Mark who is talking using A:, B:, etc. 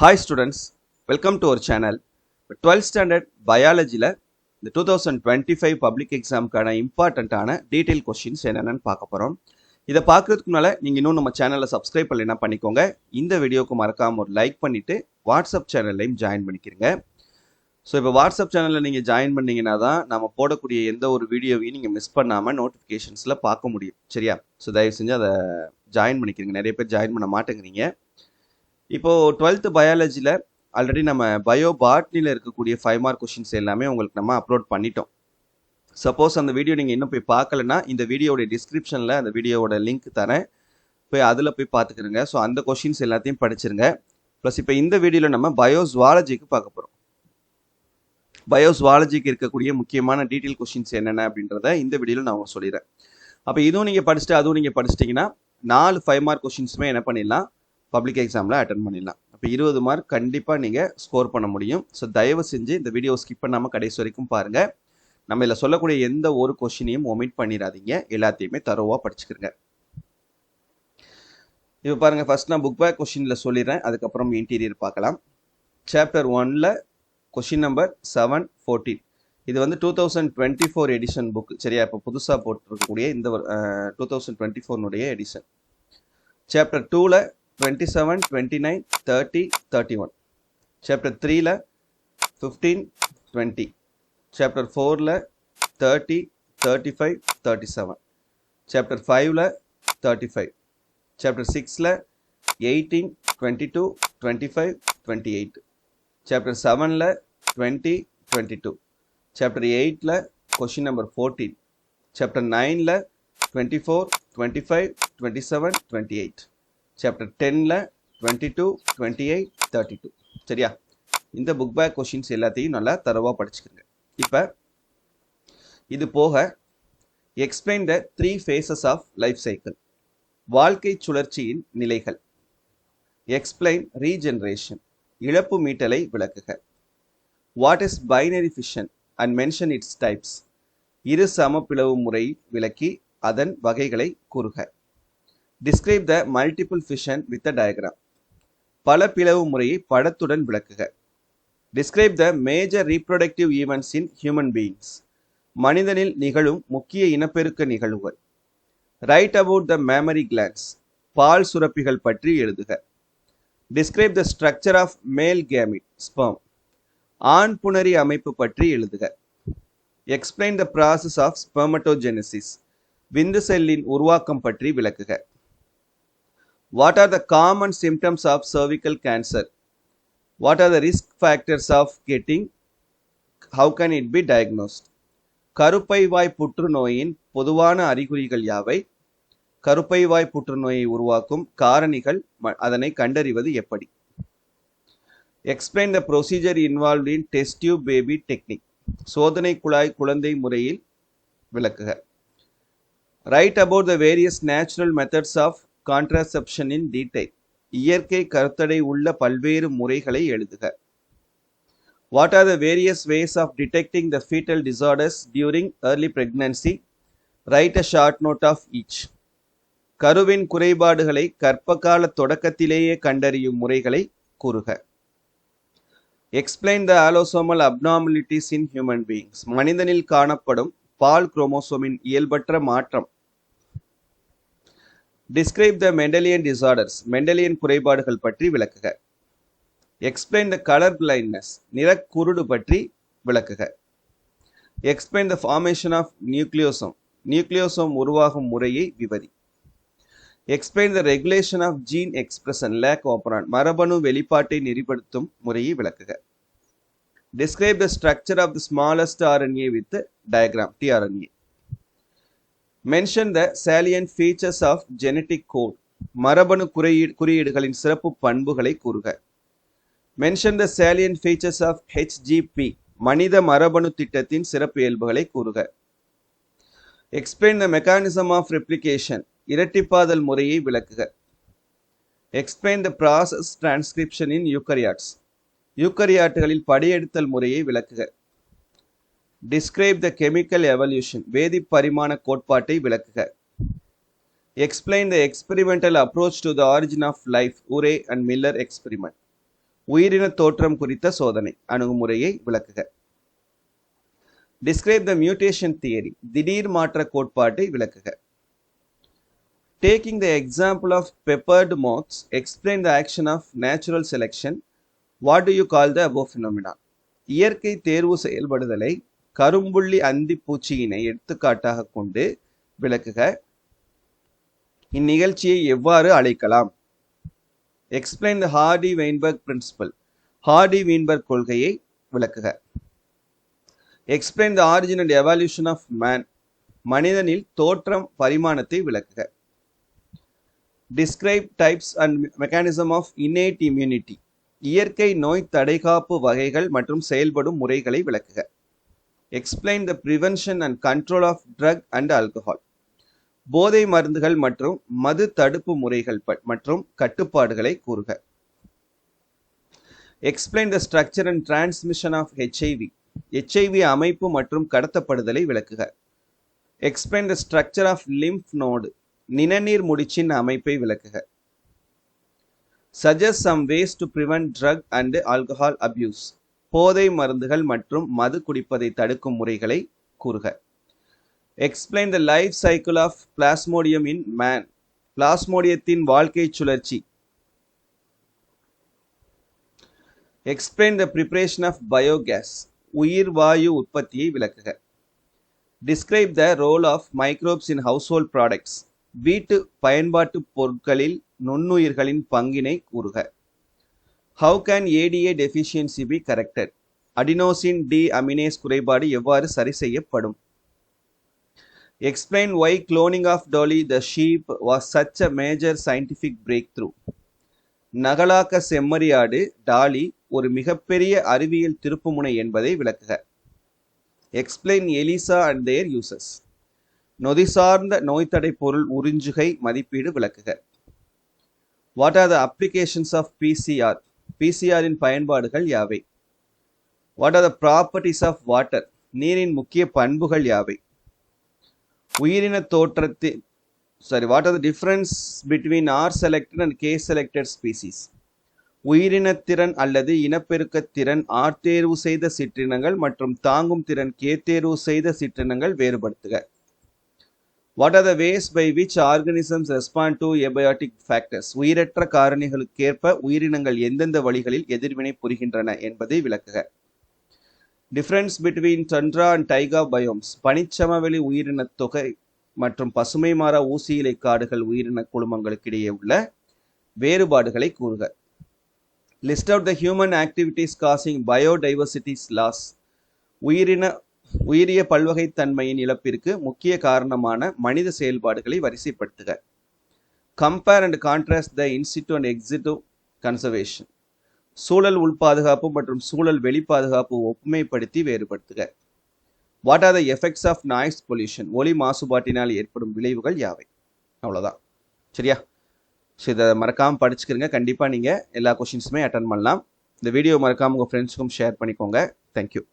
A: Hi students, welcome to our channel. 12th standard biologyல இந்த 2025 public examக்கான இம்பார்ட்டண்ட்டான detail questions என்னென்னு பார்க்க போகிறோம். இதை பார்க்குறதுக்கு முன்னால் நீங்கள் இன்னும் நம்ம சேனலை சப்ஸ்கிரைப் பண்ணலைன்னா பண்ணிக்கோங்க. இந்த வீடியோக்கு மறக்காமல் ஒரு லைக் பண்ணிவிட்டு வாட்ஸ்அப் சேனல்லையும் ஜாயின் பண்ணிக்கிறீங்க. ஸோ இப்போ வாட்ஸ்அப் சேனலில் நீங்கள் ஜாயின் பண்ணிங்கன்னா தான் நம்ம போடக்கூடிய எந்த ஒரு வீடியோவையும் நீங்கள் மிஸ் பண்ணாமல் நோட்டிஃபிகேஷன்ஸில் பார்க்க முடியும். சரியா? ஸோ தயவு செஞ்சு அதை ஜாயின் பண்ணிக்கிறீங்க. நிறைய பேர் ஜாயின் பண்ண மாட்டேங்கிறீங்க. இப்போது 12th பயாலஜியில் ஆல்ரெடி நம்ம பயோ பாட்னியில் இருக்கக்கூடிய 5 மார்க் கொஷின்ஸ் எல்லாமே உங்களுக்கு நம்ம அப்லோட் பண்ணிட்டோம். சப்போஸ் அந்த வீடியோ நீங்கள் இன்னும் போய் பார்க்கலன்னா இந்த வீடியோடைய டிஸ்கிரிப்ஷனில் அந்த வீடியோவோட லிங்க் தரேன், போய் அதில் போய் பார்த்துக்கிறங்க. ஸோ அந்த கொஷின்ஸ் எல்லாத்தையும் படிச்சிருங்க. ப்ளஸ் இப்போ இந்த வீடியோவில் நம்ம பயோஸ்வாலஜிக்கு பார்க்க போகிறோம். பயோஸ்வாலஜிக்கு இருக்கக்கூடிய முக்கியமான டீட்டெயில் கொஷின்ஸ் என்னென்ன அப்படின்றத இந்த வீடியோவில் நான் உங்களுக்கு சொல்லிடுறேன். அப்போ இதுவும் நீங்கள் படிச்சுட்டு அதுவும் நீங்கள் படிச்சிட்டிங்கன்னா 4 5 மார்க் கொஷின்ஸுமே என்ன பண்ணிடலாம், பப்ளிக் எக்ஸாமில் அட்டன் பண்ணிடலாம். அப்போ 20 மார்க் கண்டிப்பாக நீங்கள் ஸ்கோர் பண்ண முடியும். ஸோ தயவு செஞ்சு இந்த வீடியோ ஸ்கிப் பண்ணாமல் கடைசி வரைக்கும் பாருங்கள். நம்ம இதில் சொல்லக்கூடிய எந்த ஒரு கொஷினையும் ஒமிட் பண்ணிடாதீங்க, எல்லாத்தையுமே தரோவாக படிச்சுக்கிறங்க. இப்போ பாருங்கள், ஃபர்ஸ்ட் நான் புக் பேக் கொஷினில் சொல்லிடுறேன், அதுக்கப்புறம் இன்டீரியர் பார்க்கலாம். சாப்டர் 1ல் கொஷின் நம்பர் 714. இது வந்து 2024 எடிஷன் புக். சரியா? இப்போ புதுசாக போட்டிருக்கக்கூடிய இந்த 2024 எடிஷன். சாப்டர் 2ல் 27, 29, 30, 31. சாப்டர் 3ல் 15, 20. சாப்டர் 4ல் 30, 35, 37. சாப்டர் 5ல் 35. சாப்டர் 6ல் 18, 22, 25, 28. சாப்டர் 7ல் 20, 22. சாப்டர் 8ல் கொஷின் நம்பர் 14. சாப்டர் 9ல் 24, 25, 27, 28. சாப்டர் 10ல் 22, 28, 32. சரியா? இந்த புக் பேக் கொஷின்ஸ் எல்லாத்தையும் நல்லா தரவாக படிச்சுக்கிறங்க. இப்போ இது போக explain the 3 phases of life cycle, வாழ்க்கை சுழற்சியின் நிலைகள். எக்ஸ்பிளைன் ரீஜெனரேஷன், இழப்பு மீட்டலை விளக்குக. What is binary fission and mention its types, இரு சம பிளவு முறை விளக்கி அதன் வகைகளை கூறுக. Describe the multiple fission with a diagram, பல பிளவு முறையை படத்துடன் விளக்குக. Describe the major reproductive events in human beings, மனிதனில் நிகழும் முக்கிய இனப்பெருக்க நிகழ்வுகள். Write about the mammary glands, பால் சுரப்பிகள் பற்றி எழுதுக. Describe the structure of male gamete sperm, ஆண் புணரி அமைப்பு பற்றி எழுதுக. Explain the process of spermatogenesis, விந்து செல்லின் உருவாக்கம் பற்றி விளக்குக. What are the common symptoms of cervical cancer? What are the risk factors of getting? How can it be diagnosed? கருப்பைவாய் புற்றுநோயின் பொதுவான அறிகுறிகள் யாவை? கருப்பைவாய் புற்றுநோயை உருவாக்கும் காரணிகள், அதனை கண்டறிவது எப்படி? Explain the procedure involved in test tube baby technique, சோதனை குழாய் குழந்தை முறையில் விளக்குக. Write about the various natural methods of contraception in detail, இயற்கை கருத்தடை உள்ள பல்வேறு முறைகளை எழுதுக. What are the various ways of detecting the fetal disorders during early pregnancy? Write a short note of each. கருவின் குறைபாடுகளை கர்ப்பகால தொடக்கத்திலேயே கண்டறியும் முறைகளை கூறுக. Explain the allosomal abnormalities in human beings, மனிதனில் காணப்படும் பால் குரோமோசோமின் இயல்பற்ற மாற்றம். Describe the Mendelian disorders, Mendelian குறைபாடுகள் பற்றி விளக்குக. Explain the color blindness, நிறக்குருடு பற்றி விளக்குக. Explain the formation of nucleosome, nucleosome உருவாகும் முறையை விவரி. Explain the regulation of gene expression, lac operon, மரபணு வெளிப்பாட்டை நெறிப்படுத்தும் முறையை விளக்குக. Describe the structure of the smallest RNA with diagram, tRNA. Mention the salient features of genetic code, மரபணு குறியீடுகளின் சிறப்பு பண்புகளை கூறுக. Mention the salient features of HGP, மனித மரபணு திட்டத்தின் சிறப்பு இயல்புகளை கூறுக. Explain the mechanism of replication, இரட்டிப்பாதல் முறையை விளக்குக. Explain the process transcription in eukaryotes, யூக்கரியாட்டுகளில் படியெடுத்தல் முறையை விளக்குக. Describe the chemical evolution, வேதி பரிமாண கோட்பாட்டை விளக்குக. Explain the experimental approach to the origin of life, Urey and Miller experiment, உயிரின தோற்றம் குறித்த சோதனை அணுகுமுறையை விளக்குக. Describe the mutation theory. திடீர் மாற்ற கோட்பாட்டை விளக்குக. Taking the example of peppered moths, explain the action of natural selection. What do you call the above phenomena? இயற்கை தேர்வு செயல்படுதலை கரும்புள்ளி அந்தி பூச்சியினை எடுத்துக்காட்டாக கொண்டு விளக்குக. இந்நிகழ்ச்சியை எவ்வாறு அழைக்கலாம்? Explain the Hardy-Weinberg principle. Hardy-Weinberg கொள்கையை விளக்குக. Explain the origin and evolution of man. மனிதனில் தோற்றம் பரிமாணத்தை விளக்குக. Describe types and mechanism of innate immunity. இயற்கை நோய் தடைகாப்பு வகைகள் மற்றும் செயல்படும் முறைகளை விளக்குக. Explain the prevention and control of drug and alcohol. போதை மருந்துகள் மற்றும் மது தடுப்பு முறைகள் மற்றும் கட்டுப்பாடுகளை கூறுக. Explain the structure and transmission of HIV. HIV அமைப்பு மற்றும் கடத்தப்படுதலை விளக்குக. Explain the structure of lymph node. நிணநீர் முடிச்சின் அமைப்பை விளக்குக. Suggest some ways to prevent drug and alcohol abuse. போதை மருந்துகள் மற்றும் மது குடிப்பதை தடுக்கும் முறைகளை கூறுக. Explain the life cycle of Plasmodium in man. பிளாஸ்மோடியத்தின் வாழ்க்கை சுழற்சி. Explain the preparation of biogas. உயிர் வாயு உற்பத்தியை விளக்குக. Describe the role of microbes in household products. வீட்டு பயன்பாட்டு பொருட்களில் நுண்ணுயிர்களின் பங்கினை கூறுக. How can ADA deficiency be corrected? Adenosine deaminase குறைபாடு எவ்வாறு சரி செய்யப்படும்? Explain why cloning of Dolly the sheep was such a major scientific breakthrough. நகலாக்க செம்மறியாடு டாலி ஒரு மிகப்பெரிய அறிவியல் திருப்புமுனை என்பதை விளக்குக. Explain ELISA and their uses. நொதி சார்ந்த நோய்த்தடை பொருள் உறிஞ்சுகை மதிப்பீடு விளக்குக. What are the applications of PCR? PCR இன் பயன்பாடுகள் யாவை? What are the properties of water? நீரின் முக்கிய பண்புகள் யாவை? உயிரின தோற்றத்தின் what are the difference between R selected and K selected species? உயிரின திறன் அல்லது இனப்பெருக்க திறன் R தேர்வு செய்த சிற்றினங்கள் மற்றும் தாங்கும் திறன் K தேர்வு செய்த சிற்றினங்கள் வேறுபடுத்துக. What are the ways by which organisms respond to abiotic factors? உயிரற்ற காரணிகளுக்கேற்ப உயிரினங்கள் எந்தெந்த வழிகளில் எதிர்வினை புரிகின்றன என்பதை விளக்குக. Difference between tundra and taiga biomes. பனிச்சமவெளி உயிரின தொகை மற்றும் பசுமை மாறா ஊசி இலை காடுகள் உயிரின குழுமங்களுக்கிடையே உள்ள வேறுபாடுகளை கூறுக. List out the human activities causing biodiversity loss. உயிரிய பல்வகைத்தன்மையின் இழப்பிற்கு முக்கிய காரணமான மனித செயல்பாடுகளை வரிசைப்படுத்துக. Compare and contrast the in situ and ex situ conservation. சூழல் உள்பாதுகாப்பு மற்றும் சூழல் வெளிப்பாதுகாப்பு ஒப்புமைப்படுத்தி வேறுபடுத்துக. What are the effects of noise pollution? ஒலி மாசுபாட்டினால் ஏற்படும் விளைவுகள் யாவை? அவ்வளோதான். சரியா? ஸோ இதை மறக்காமல் படிச்சுக்கிறங்க. கண்டிப்பாக நீங்கள் எல்லா கொஷின்ஸுமே அட்டன் பண்ணலாம். இந்த வீடியோ மறக்காமல் உங்கள் ஃப்ரெண்ட்ஸுக்கும் ஷேர் பண்ணிக்கோங்க. தேங்க்யூ.